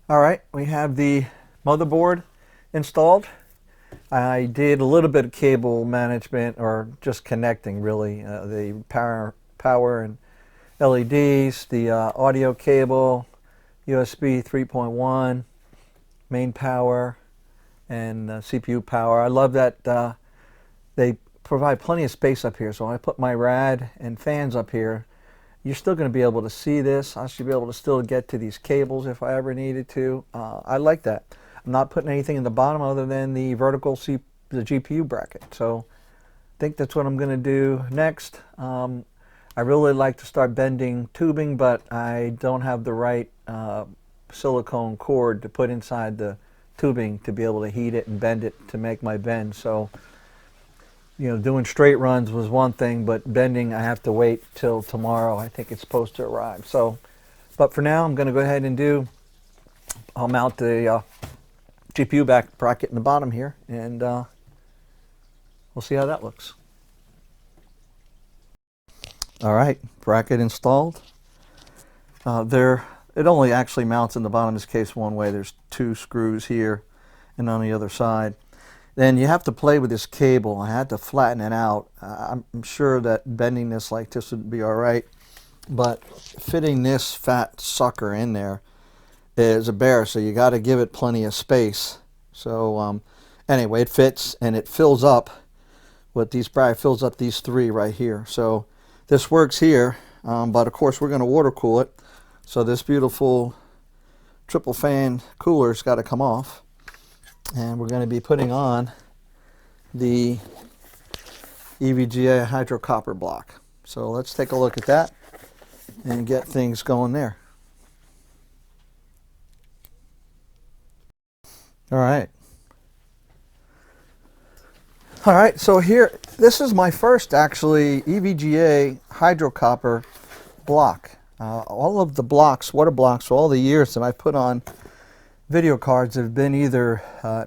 Alright, we have the motherboard installed. I did a little bit of cable management, or just connecting really, the power and LEDs, the audio cable, USB 3.1, main power, and CPU power. I love that they provide plenty of space up here, so when I put my rad and fans up here, you're still going to be able to see this. I should be able to still get to these cables if I ever needed to. I like that. I'm not putting anything in the bottom other than the vertical the GPU bracket. So I think that's what I'm going to do next. I really like to start bending tubing, but I don't have the right silicone cord to put inside the tubing to be able to heat it and bend it to make my bend. So, you know, doing straight runs was one thing, but bending I have to wait till tomorrow. I think it's supposed to arrive. So, but for now I'm going to go ahead and I'll mount the GPU back bracket in the bottom here, and we'll see how that looks. All right, bracket installed. It only actually mounts in the bottom in this case one way. There's 2 screws here and on the other side. Then you have to play with this cable. I had to flatten it out. I'm sure that bending this like this would be all right, but fitting this fat sucker in there is a bear, so you got to give it plenty of space. So anyway, it fits, and it fills up with these fills up these 3 right here. So this works here, but of course we're going to water cool it. So this beautiful triple fan cooler's got to come off, and we're going to be putting on the EVGA hydro copper block. So let's take a look at that and get things going there. All right, so here, this is my first actually EVGA hydro copper block. All of the blocks, water blocks, for all the years that I put on video cards have been either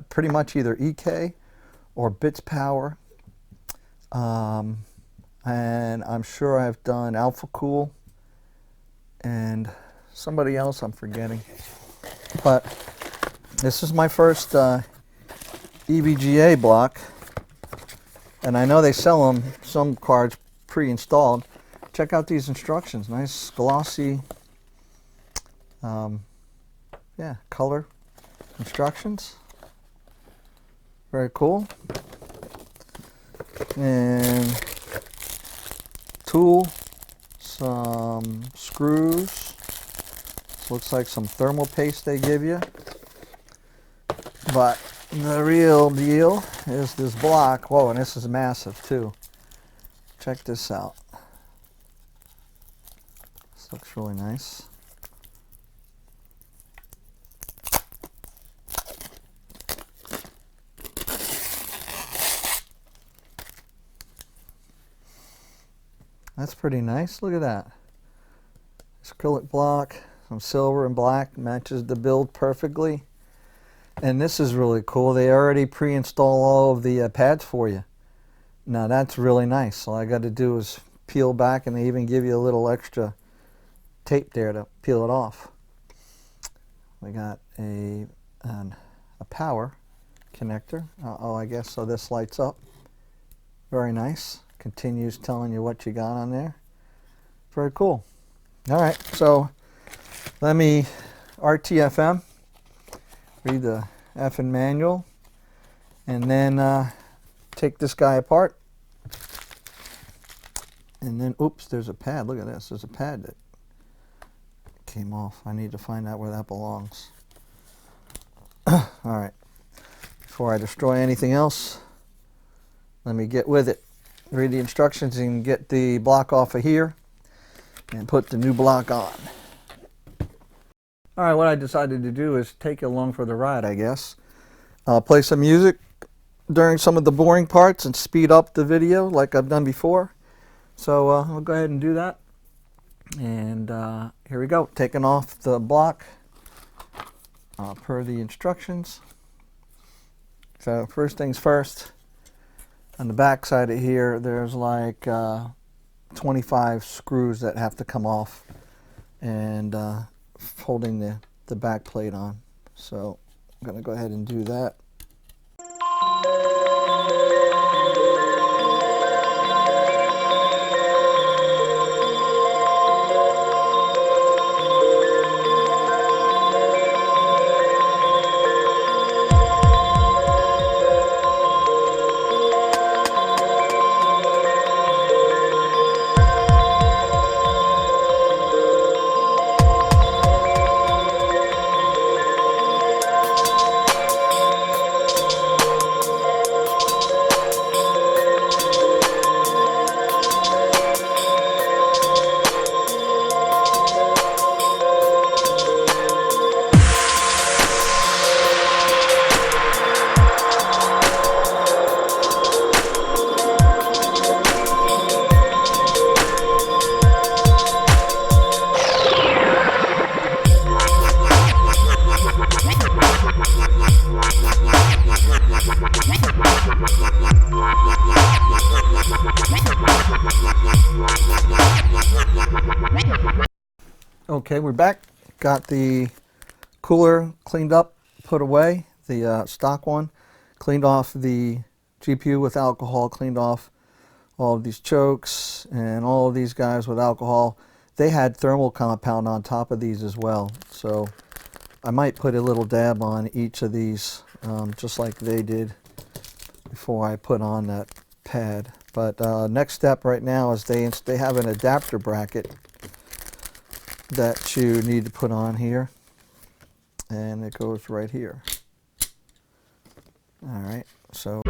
pretty much either EK or Bits Power, and I'm sure I've done Alpha Cool and somebody else I'm forgetting, but this is my first EVGA block, and I know they sell them, some cards pre-installed. Check out these instructions. Nice glossy color instructions. Very cool. And tool, some screws. Looks like some thermal paste they give you. But the real deal is this block. Whoa, and this is massive too. Check this out. This looks really nice. That's pretty nice. Look at that. This acrylic block, some silver and black, matches the build perfectly. And this is really cool. They already pre-install all of the pads for you. Now that's really nice. All I got to do is peel back, and they even give you a little extra tape there to peel it off. We got a power connector. I guess so this lights up. Very nice. Continues telling you what you got on there. Very cool. All right, so let me RTFM, read the effing manual, and then take this guy apart. And then, oops, there's a pad. Look at this. There's a pad that came off. I need to find out where that belongs. All right. Before I destroy anything else, let me get with it. Read the instructions and get the block off of here and put the new block on. All right, what I decided to do is take you along for the ride, I guess. Play some music during some of the boring parts and speed up the video like I've done before. So I'll go ahead and do that. And here we go, taking off the block per the instructions. So first things first, on the back side of here, there's like 25 screws that have to come off, and holding the back plate on. So I'm going to go ahead and do that. Okay, we're back. Got the cooler cleaned up, put away, the stock one. Cleaned off the GPU with alcohol, cleaned off all of these chokes and all of these guys with alcohol. They had thermal compound on top of these as well. So I might put a little dab on each of these, just like they did before I put on that pad. But next step right now is they have an adapter bracket that you need to put on here, and it goes right here. All right, so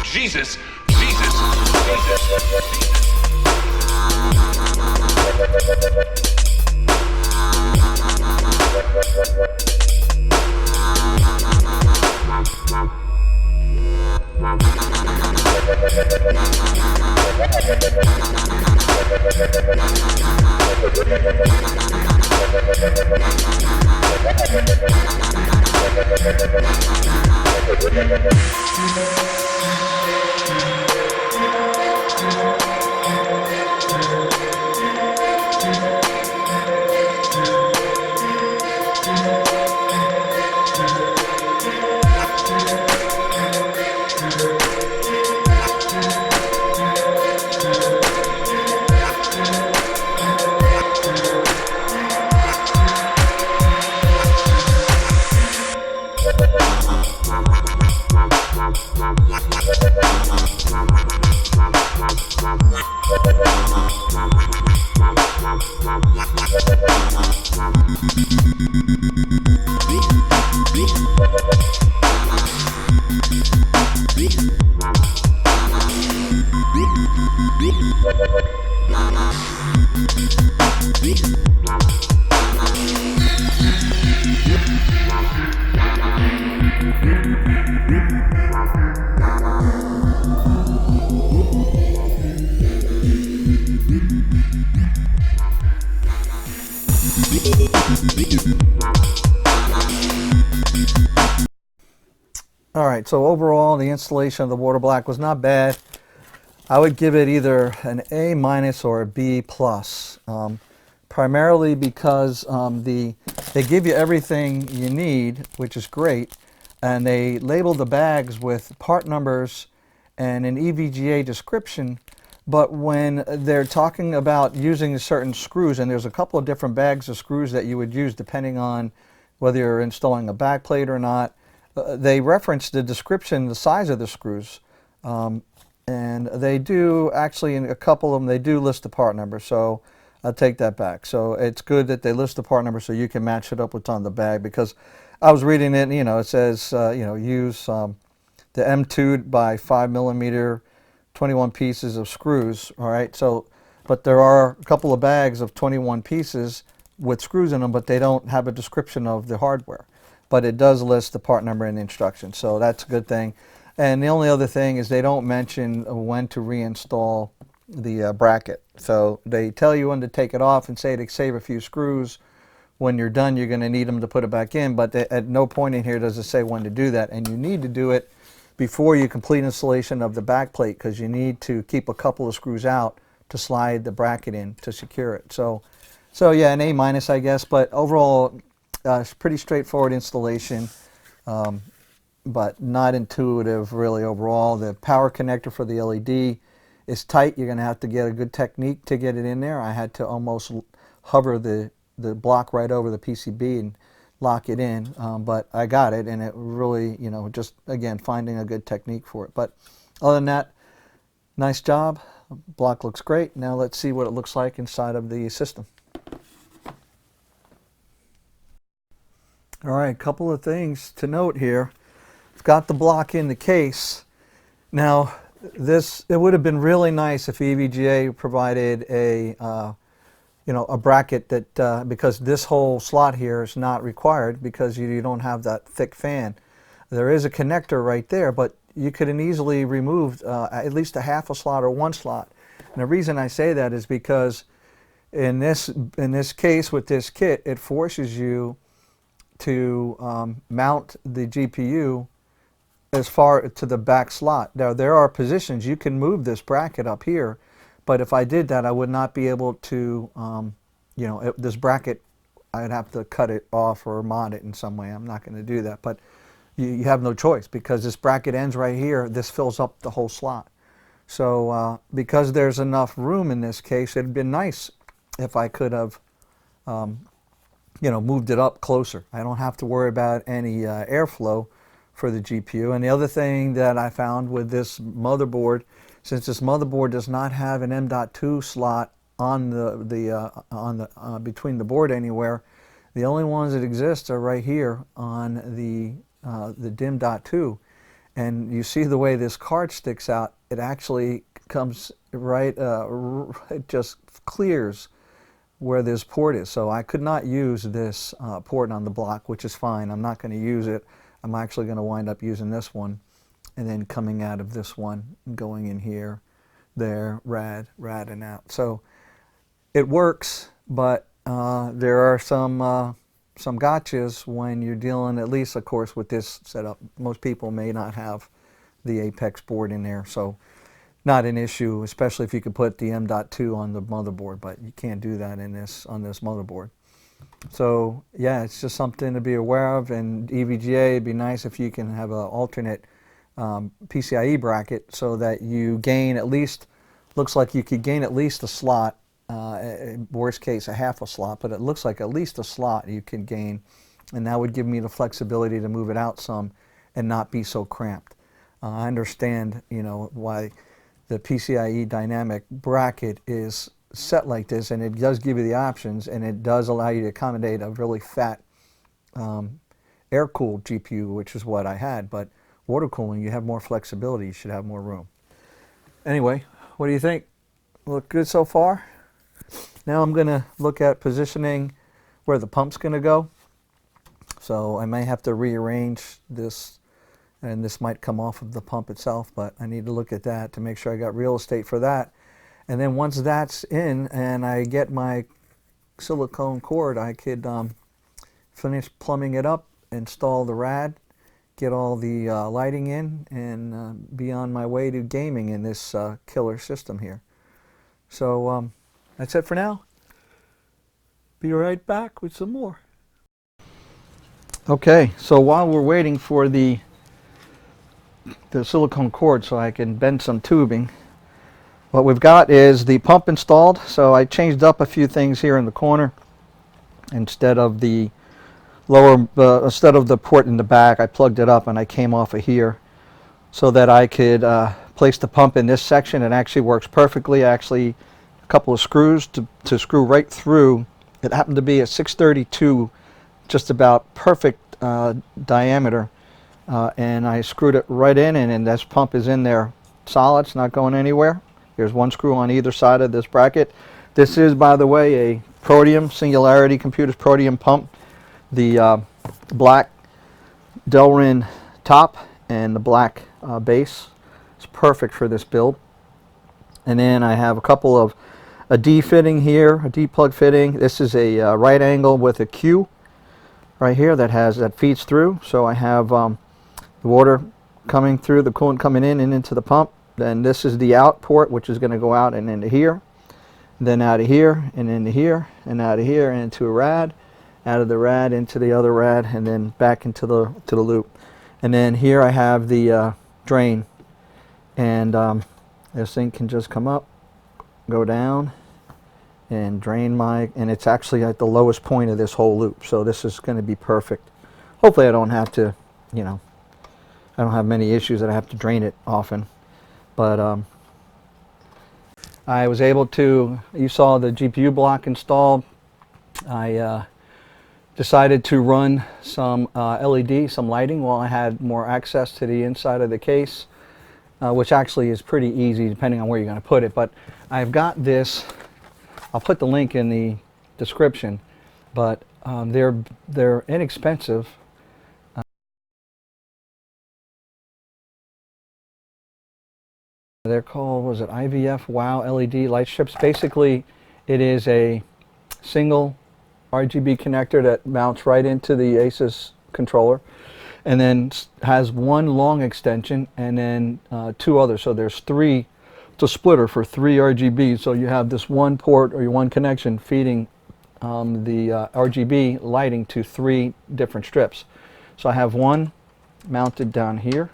Jesus, Jesus, all right, so overall the installation of the water black was not bad. I would give it either an A- or a B+, primarily because they give you everything you need, which is great, and they label the bags with part numbers and an EVGA description. But when they're talking about using certain screws, and there's a couple of different bags of screws that you would use depending on whether you're installing a back plate or not, they reference the description, the size of the screws. And And they do, actually in a couple of them, they do list the part number, so I'll take that back. So it's good that they list the part number so you can match it up with what's on the bag, because I was reading it, you know, it says, you know, use the M2 by 5mm 21 pieces of screws. All right, so but there are a couple of bags of 21 pieces with screws in them, but they don't have a description of the hardware, but it does list the part number in the instructions, so that's a good thing. And the only other thing is they don't mention when to reinstall the bracket. So they tell you when to take it off and say to save a few screws. When you're done, you're going to need them to put it back in, but at no point in here does it say when to do that. And you need to do it before you complete installation of the back plate, because you need to keep a couple of screws out to slide the bracket in to secure it. So yeah, an A minus, I guess, but overall, it's pretty straightforward installation. But not intuitive really overall. The power connector for the LED is tight. You're going to have to get a good technique to get it in there. I had to almost hover the block right over the PCB and lock it in, but I got it, and it really, you know, just again finding a good technique for it. But other than that, nice job. Block looks great. Now let's see what it looks like inside of the system. All right, a couple of things to note here. It's got the block in the case. Now, it would have been really nice if EVGA provided a, you know, a bracket that, because this whole slot here is not required because you don't have that thick fan. There is a connector right there, but you could have easily removed at least a half a slot or one slot. And the reason I say that is because in this case with this kit, it forces you to mount the GPU as far to the back slot. Now there are positions you can move this bracket up here, but if I did that, I would not be able to, you know, this bracket, I'd have to cut it off or mod it in some way. I'm not going to do that, but you have no choice because this bracket ends right here. This fills up the whole slot. So because there's enough room in this case, it'd been nice if I could have, you know, moved it up closer. I don't have to worry about any airflow for the GPU. And the other thing that I found with this motherboard, since this motherboard does not have an M.2 slot on between the board anywhere, the only ones that exist are right here on the DIMM.2. And you see the way this card sticks out, it actually comes right, it just clears where this port is. So I could not use this port on the block, which is fine. I'm not going to use it. I'm actually going to wind up using this one and then coming out of this one, going in here, there, rad, and out. So it works, but there are some gotchas when you're dealing, at least of course with this setup. Most people may not have the Apex board in there, so not an issue, especially if you could put the M.2 on the motherboard, but you can't do that in on this motherboard. So yeah, it's just something to be aware of. And EVGA, it'd be nice if you can have an alternate PCIe bracket so that you gain at least, looks like you could gain at least a slot, worst case a half a slot, but it looks like at least a slot you could gain, and that would give me the flexibility to move it out some and not be so cramped. I understand, you know, why the PCIe dynamic bracket is set like this, and it does give you the options, and it does allow you to accommodate a really fat air-cooled GPU, which is what I had. But water cooling, you have more flexibility, you should have more room. Anyway, what do you think? Look good so far? Now I'm going to look at positioning where the pump's going to go. So I may have to rearrange this, and this might come off of the pump itself, but I need to look at that to make sure I got real estate for that. And then once that's in and I get my silicone cord, I could finish plumbing it up, install the rad, get all the lighting in, and be on my way to gaming in this killer system here. So that's it for now. Be right back with some more. Okay, so while we're waiting for the silicone cord so I can bend some tubing, what we've got is the pump installed. So I changed up a few things here in the corner. Instead of the instead of the port in the back, I plugged it up and I came off of here so that I could place the pump in this section. It actually works perfectly. Actually, a couple of screws to screw right through. It happened to be a 632, just about perfect diameter, and I screwed it right in, and this pump is in there solid. It's not going anywhere. There's one screw on either side of this bracket. This is, by the way, a Proteum, Singularity Computers Proteum pump. The black Delrin top and the black base. It's perfect for this build. And then I have a couple of a D fitting here, a D plug fitting. This is a right angle with a Q right here that feeds through. So I have the water coming through, the coolant coming in and into the pump. Then this is the out port, which is going to go out and into here. Then out of here and into here and out of here and into a rad. Out of the rad into the other rad, and then back into the loop. And then here I have the drain, and this thing can just come up, go down, and drain and it's actually at the lowest point of this whole loop. So this is going to be perfect. Hopefully I don't have to, I don't have many issues that I have to drain it often. But I was able to, you saw the GPU block installed. I decided to run some LED, some lighting, while I had more access to the inside of the case, which actually is pretty easy depending on where you're going to put it. But I've got this, I'll put the link in the description, but they're inexpensive. They're called, was it IVF Wow LED light strips? Basically, it is a single RGB connector that mounts right into the Asus controller, and then has one long extension and then two others. So there's three. It's a splitter for 3 RGBs. So you have this one port or your one connection feeding the RGB lighting to 3 different strips. So I have one mounted down here.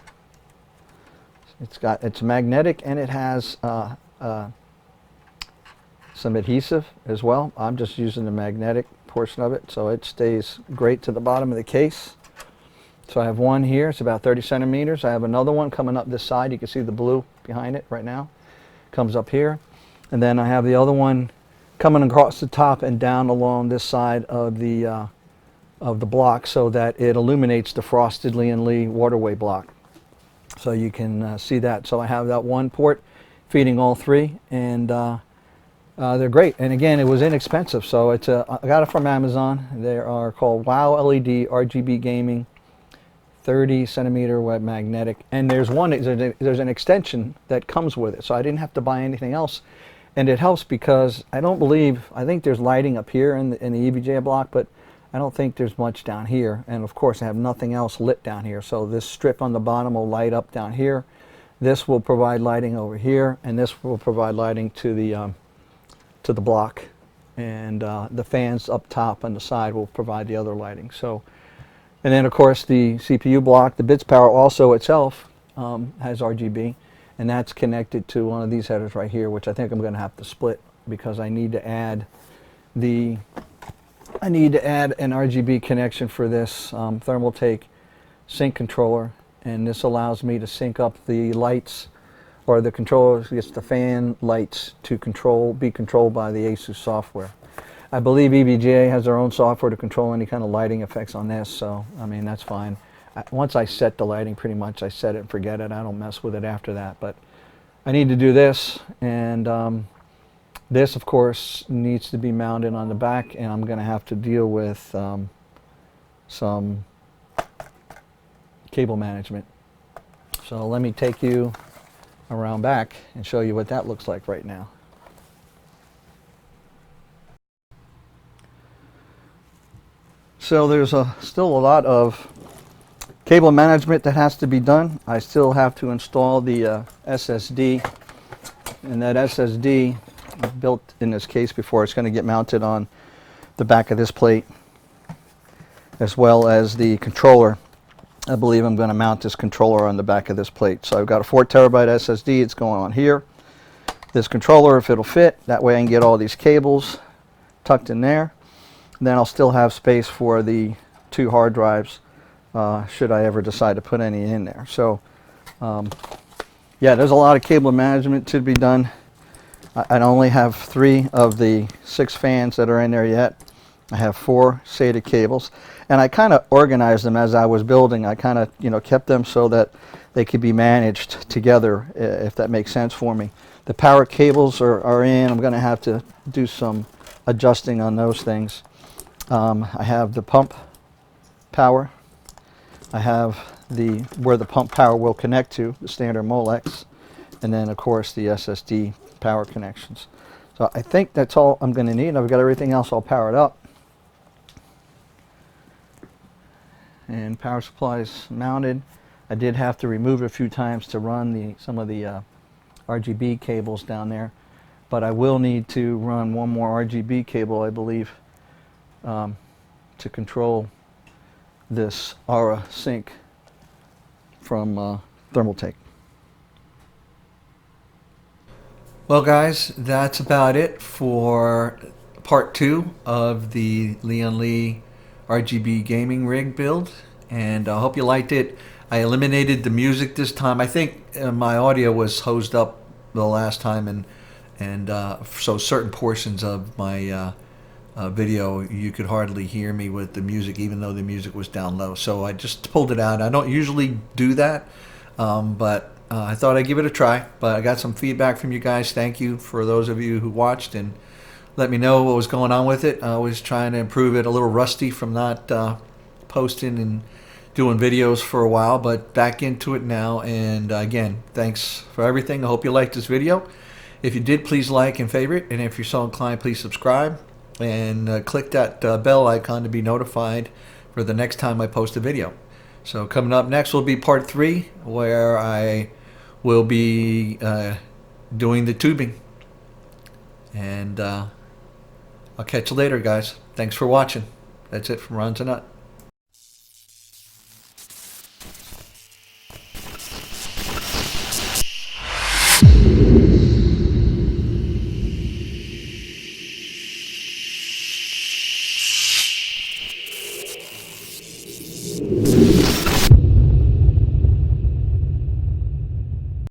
It's magnetic, and it has some adhesive as well. I'm just using the magnetic portion of it, so it stays great to the bottom of the case. So I have one here, it's about 30 centimeters. I have another one coming up this side. You can see the blue behind it right now. Comes up here. And then I have the other one coming across the top and down along this side of the block, so that it illuminates the frosted LianLi waterway block. So you can see that. So I have that one port feeding all 3, and they're great. And again, it was inexpensive, so I got it from Amazon. They are called Wow LED RGB Gaming, 30 centimeter wet magnetic. And there's there's an extension that comes with it, so I didn't have to buy anything else. And it helps because I think there's lighting up here in the EVGA block, but I don't think there's much down here. And of course I have nothing else lit down here. So this strip on the bottom will light up down here. This will provide lighting over here, and this will provide lighting to the block. And the fans up top on the side will provide the other lighting. So, and then of course the CPU block, the bits power also itself has RGB, and that's connected to one of these headers right here, which I think I'm going to have to split because I need to add an RGB connection for this Thermaltake sync controller, and this allows me to sync up the lights, or the controller gets the fan lights to be controlled by the Asus software. I believe EVGA has their own software to control any kind of lighting effects on this, so I mean that's fine. Once I set the lighting, pretty much I set it and forget it. I don't mess with it after that. But I need to do this, and this of course needs to be mounted on the back, and I'm going to have to deal with some cable management. So let me take you around back and show you what that looks like right now. So there's still a lot of cable management that has to be done. I still have to install the SSD, and that SSD I've built in this case before. It's going to get mounted on the back of this plate, as well as the controller. I believe I'm going to mount this controller on the back of this plate. So I've got a 4 terabyte SSD. It's going on here. This controller, if it'll fit, that way I can get all these cables tucked in there. And then I'll still have space for the 2 hard drives should I ever decide to put any in there. So Yeah, there's a lot of cable management to be done. I only have 3 of the 6 fans that are in there yet. I have 4 SATA cables, and I kind of organized them as I was building. I kind of, kept them so that they could be managed together, if that makes sense for me. The power cables are in. I'm going to have to do some adjusting on those things. I have the pump power. I have where the pump power will connect to, the standard Molex, and then of course the SSD power connections. So I think that's all I'm going to need. I've got everything else all powered up. And power supplies mounted. I did have to remove it a few times to run some of the RGB cables down there, but I will need to run one more RGB cable, I believe, to control this Aura sync from Thermaltake. Well guys, that's about it for part 2 of the LianLi RGB gaming rig build, and I hope you liked it. I eliminated the music this time. I think my audio was hosed up the last time, and so certain portions of my video you could hardly hear me with the music, even though the music was down low. So I just pulled it out. I don't usually do that, but I thought I'd give it a try. But I got some feedback from you guys. Thank you for those of you who watched and let me know what was going on with it. I was trying to improve it. A little rusty from not posting and doing videos for a while, but back into it now. And again, thanks for everything. I hope you liked this video. If you did, please like and favorite, and if you're so inclined, please subscribe and click that bell icon to be notified for the next time I post a video. So coming up next will be part 3, where I will be doing the tubing. And I'll catch you later, guys. Thanks for watching. That's it from Ron to Nut.